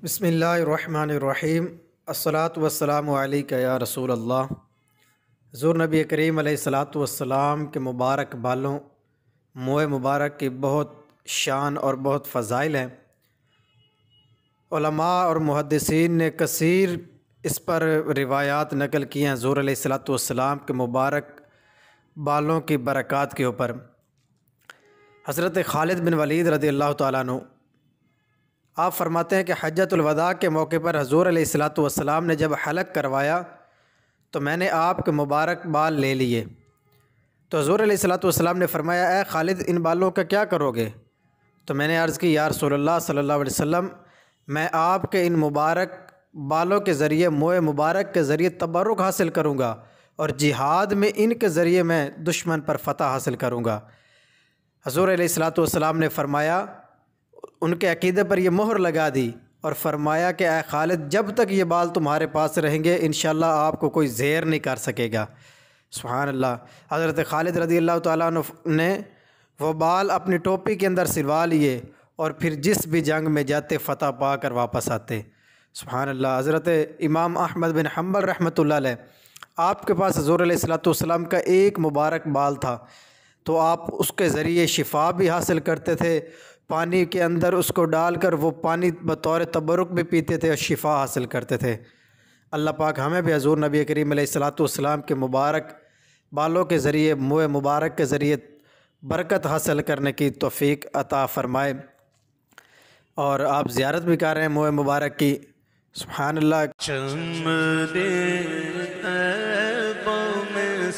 بسم اللہ الرحمن الرحیم۔ الصلاۃ والسلام علیک یا رسول اللہ۔ حضور نبی کریم علیہ الصلاۃ والسلام کے مبارک بالوں موئے مبارک کی بہت شان اور بہت فضائل ہیں۔ علماء اور محدثین نے کثیر اس پر روایات نقل کی ہیں حضور علیہ الصلاۃ والسلام کے مبارک بالوں کی برکات کے اوپر۔ حضرت خالد بن ولید رضی اللہ تعالیٰ عنہ آپ فرماتے ہیں کہ حجۃ الوداع کے موقع پر حضور علیہ الصلاۃ والسلام نے جب حلق کروایا تو میں نے آپ کے مبارک بال لے لیے، تو حضور علیہ الصلاۃ والسلام نے فرمایا اے خالد ان بالوں کا کیا کرو گے؟ تو میں نے عرض کی یا رسول اللہ صلی اللہ علیہ وسلم میں آپ کے ان مبارک بالوں کے ذریعے موئے مبارک کے ذریعے تبرک حاصل کروں گا اور جہاد میں ان کے ذریعے میں دشمن پر فتح حاصل کروں گا۔ حضور علیہ الصلاۃ والسلام نے فرمایا، ان کے عقیدے پر یہ مہر لگا دی اور فرمایا کہ اے خالد جب تک یہ بال تمہارے پاس رہیں گے انشاءاللہ آپ کو کوئی زیر نہیں کر سکے گا۔ سبحان اللہ۔ حضرت خالد رضی اللہ تعالیٰ عنہ نے وہ بال اپنی ٹوپی کے اندر سلوا لیے اور پھر جس بھی جنگ میں جاتے فتح پا کر واپس آتے۔ سبحان اللہ۔ حضرت امام احمد بن حنبل رحمۃ اللہ علیہ آپ کے پاس حضور علیہ الصلاۃ والسلام کا ایک مبارک بال تھا، تو آپ اس کے ذریعے شفا بھی حاصل کرتے تھے، پانی کے اندر اس کو ڈال کر وہ پانی بطور تبرک بھی پیتے تھے اور شفا حاصل کرتے تھے۔ اللہ پاک ہمیں بھی حضور نبی کریم علیہ الصلاۃ والسلام کے مبارک بالوں کے ذریعے موئے مبارک کے ذریعے برکت حاصل کرنے کی توفیق عطا فرمائے۔ اور آپ زیارت بھی کر رہے ہیں موئے مبارک کی، سبحان اللہ۔ چمدے طیبہ میں